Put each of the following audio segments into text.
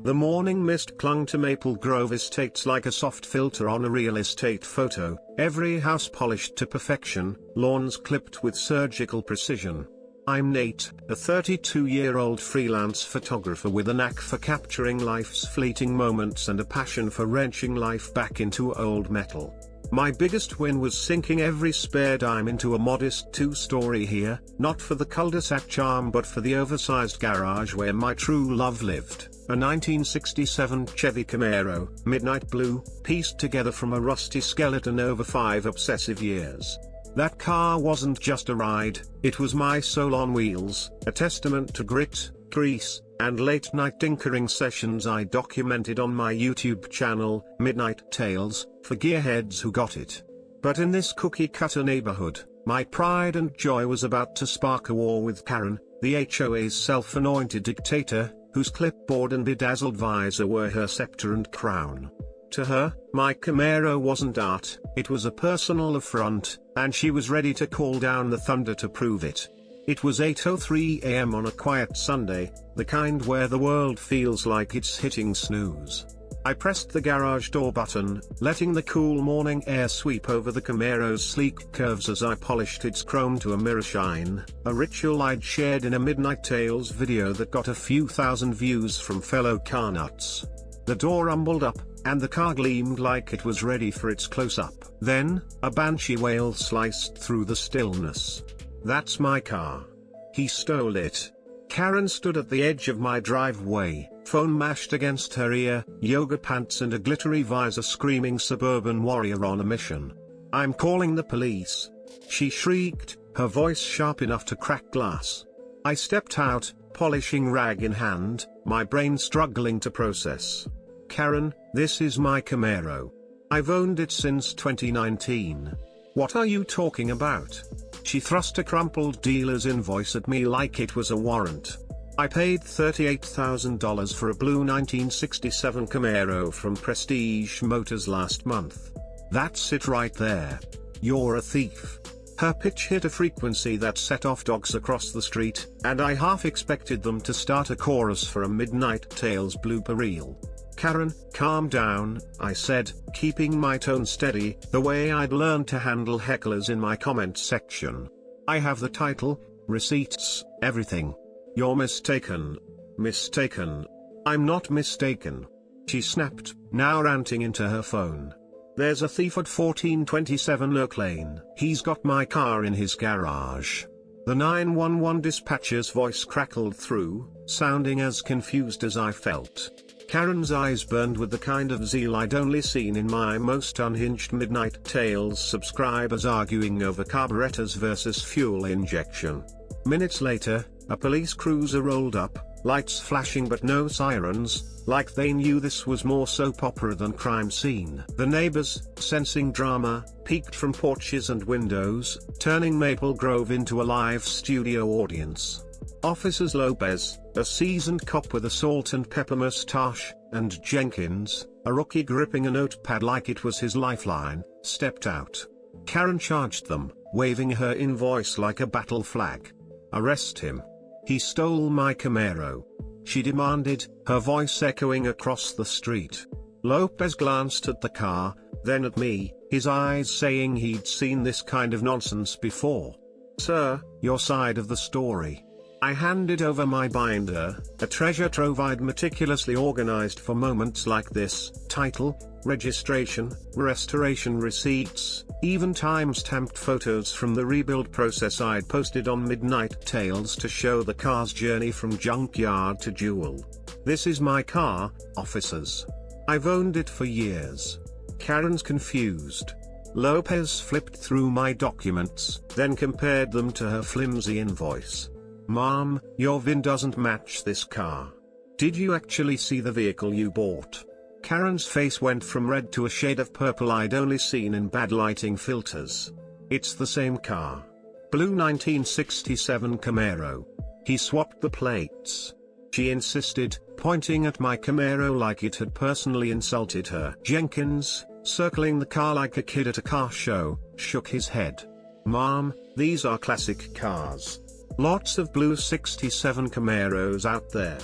The morning mist clung to Maple Grove Estates like a soft filter on a real estate photo, every house polished to perfection, lawns clipped with surgical precision. I'm Nate, a 32-year-old freelance photographer with a knack for capturing life's fleeting moments and a passion for wrenching life back into old metal. My biggest win was sinking every spare dime into a modest two-story here, not for the cul-de-sac charm but for the oversized garage where my true love lived. A 1967 Chevy Camaro, midnight blue, pieced together from a rusty skeleton over 5 obsessive years. That car wasn't just a ride, it was my soul on wheels, a testament to grit, grease, and late-night tinkering sessions I documented on my YouTube channel, MidnightTales, for gearheads who got it. But in this cookie-cutter neighborhood, my pride and joy was about to spark a war with Karen, the HOA's self-anointed dictator, whose clipboard and bedazzled visor were her scepter and crown. To her, my Camaro wasn't art, it was a personal affront, and she was ready to call down the thunder to prove it. It was 8:03 a.m. on a quiet Sunday, the kind where the world feels like it's hitting snooze. I pressed the garage door button, letting the cool morning air sweep over the Camaro's sleek curves as I polished its chrome to a mirror shine, a ritual I'd shared in a MidnightTales video that got a few thousand views from fellow car nuts. The door rumbled up, and the car gleamed like it was ready for its close-up. Then, a banshee wail sliced through the stillness. "That's my car. He stole it." Karen stood at the edge of my driveway, phone mashed against her ear, yoga pants and a glittery visor, screaming suburban warrior on a mission. "I'm calling the police," she shrieked, her voice sharp enough to crack glass. I stepped out, polishing rag in hand, my brain struggling to process. "Karen, this is my Camaro. I've owned it since 2019. What are you talking about?" She thrust a crumpled dealer's invoice at me like it was a warrant. "I paid $38,000 for a blue 1967 Camaro from Prestige Motors last month. That's it right there. You're a thief." Her pitch hit a frequency that set off dogs across the street, and I half expected them to start a chorus for a MidnightTales blooper reel. "Karen, calm down," I said, keeping my tone steady, the way I'd learned to handle hecklers in my comment section. "I have the title, receipts, everything. You're mistaken." "Mistaken? I'm not mistaken," she snapped, now ranting into her phone. "There's a thief at 1427 Oak Lane. He's got my car in his garage." The 911 dispatcher's voice crackled through, sounding as confused as I felt. Karen's eyes burned with the kind of zeal I'd only seen in my most unhinged MidnightTales subscribers arguing over carburetors versus fuel injection. Minutes later, a police cruiser rolled up, lights flashing but no sirens, like they knew this was more soap opera than crime scene. The neighbors, sensing drama, peeked from porches and windows, turning Maple Grove into a live studio audience. Officers Lopez, a seasoned cop with a salt and pepper mustache, and Jenkins, a rookie gripping a notepad like it was his lifeline, stepped out. Karen charged them, waving her invoice like a battle flag. "Arrest him. He stole my Camaro," she demanded, her voice echoing across the street. Lopez glanced at the car, then at me, his eyes saying he'd seen this kind of nonsense before. "Sir, your side of the story." I handed over my binder, a treasure trove I'd meticulously organized for moments like this: title, registration, restoration receipts, even time-stamped photos from the rebuild process I'd posted on MidnightTales to show the car's journey from junkyard to jewel. "This is my car, officers. I've owned it for years." Karen's confused. Lopez flipped through my documents, then compared them to her flimsy invoice. "Ma'am, your VIN doesn't match this car. Did you actually see the vehicle you bought?" Karen's face went from red to a shade of purple I'd only seen in bad lighting filters. "It's the same car. Blue 1967 Camaro. He swapped the plates," she insisted, pointing at my Camaro like it had personally insulted her. Jenkins, circling the car like a kid at a car show, shook his head. "Ma'am, these are classic cars. Lots of blue 67 Camaros out there.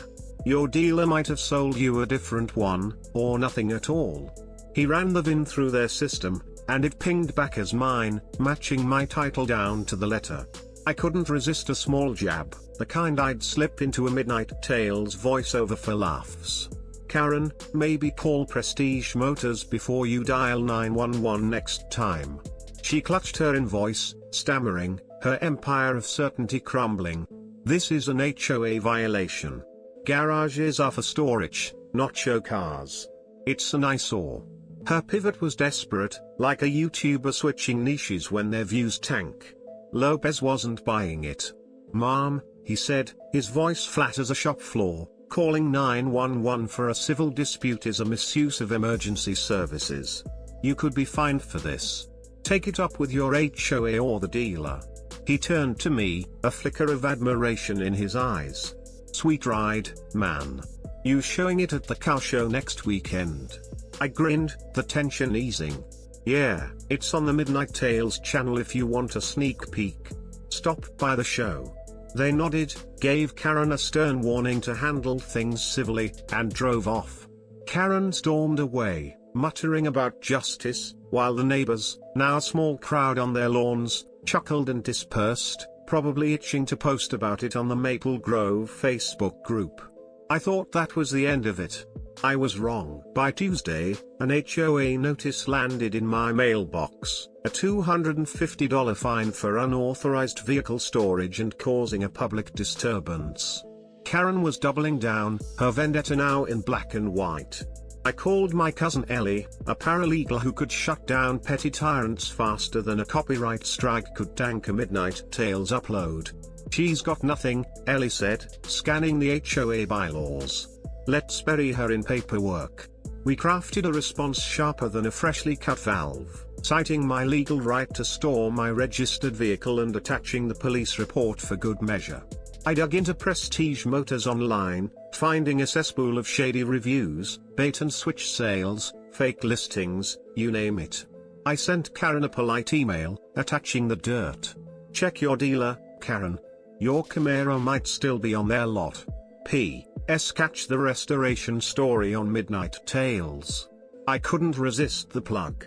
Your dealer might have sold you a different one, or nothing at all. He ran the VIN through their system, and it pinged back as mine, matching my title down to the letter. I couldn't resist a small jab, the kind I'd slip into a Midnight Tales voiceover for laughs. Karen, maybe call Prestige Motors before you dial 911 next time. She clutched her invoice, stammering, her empire of certainty crumbling. This is an HOA violation. Garages are for storage, not show cars. It's an eyesore. Her pivot was desperate, like a YouTuber switching niches when their views tank. Lopez wasn't buying it. "Mom," he said, his voice flat as a shop floor, "calling 911 for a civil dispute is a misuse of emergency services. You could be fined for this. Take it up with your HOA or the dealer." He turned to me, a flicker of admiration in his eyes. "Sweet ride, man. You showing it at the car show next weekend?" I grinned, the tension easing. "Yeah, it's on the MidnightTales channel if you want a sneak peek. Stop by the show." They nodded, gave Karen a stern warning to handle things civilly, and drove off. Karen stormed away, muttering about justice, while the neighbors, now a small crowd on their lawns, chuckled and dispersed, probably itching to post about it on the Maple Grove Facebook group. I thought that was the end of it. I was wrong. By Tuesday, an HOA notice landed in my mailbox, a $250 fine for unauthorized vehicle storage and causing a public disturbance. Karen was doubling down, her vendetta now in black and white. I called my cousin Ellie, a paralegal who could shut down petty tyrants faster than a copyright strike could tank a Midnight Tales upload. "She's got nothing," Ellie said, scanning the HOA bylaws. "Let's bury her in paperwork." We crafted a response sharper than a freshly cut valve, citing my legal right to store my registered vehicle and attaching the police report for good measure. I dug into Prestige Motors online, finding a cesspool of shady reviews, bait-and-switch sales, fake listings, you name it. I sent Karen a polite email, attaching the dirt. "Check your dealer, Karen. Your Camaro might still be on their lot. P.S. Catch the restoration story on Midnight Tales." I couldn't resist the plug.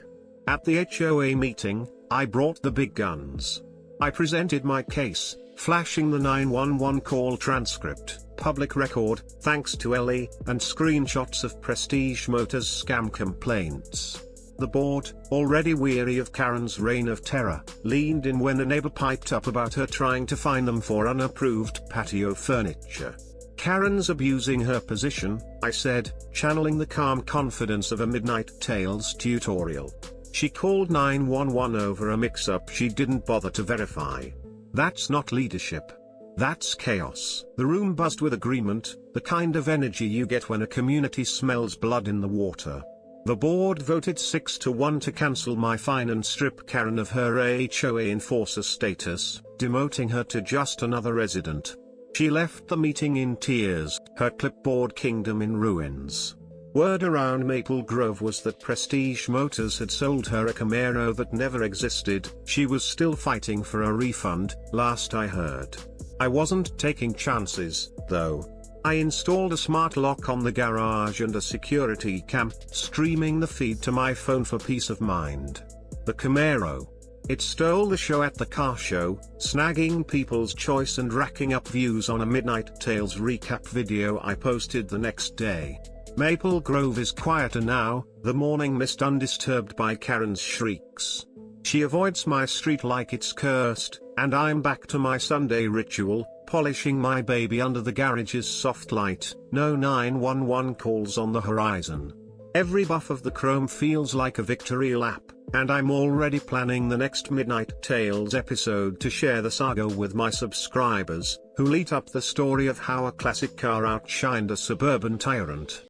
At the HOA meeting, I brought the big guns. I presented my case, flashing the 911 call transcript, public record, thanks to Ellie, and screenshots of Prestige Motors scam complaints. The board, already weary of Karen's reign of terror, leaned in when a neighbor piped up about her trying to fine them for unapproved patio furniture. "Karen's abusing her position," I said, channeling the calm confidence of a Midnight Tales tutorial. "She called 911 over a mix-up she didn't bother to verify. That's not leadership. That's chaos." The room buzzed with agreement, the kind of energy you get when a community smells blood in the water. The board voted 6-1 to cancel my fine and strip Karen of her HOA enforcer status, demoting her to just another resident. She left the meeting in tears, her clipboard kingdom in ruins. Word around Maple Grove was that Prestige Motors had sold her a Camaro that never existed. She was still fighting for a refund, last I heard. I wasn't taking chances, though. I installed a smart lock on the garage and a security cam, streaming the feed to my phone for peace of mind. The Camaro. It stole the show at the car show, snagging People's Choice and racking up views on a Midnight Tales recap video I posted the next day. Maple Grove is quieter now, the morning mist undisturbed by Karen's shrieks. She avoids my street like it's cursed, and I'm back to my Sunday ritual, polishing my baby under the garage's soft light, no 911 calls on the horizon. Every buff of the chrome feels like a victory lap, and I'm already planning the next Midnight Tales episode to share the saga with my subscribers, who'll eat up the story of how a classic car outshined a suburban tyrant.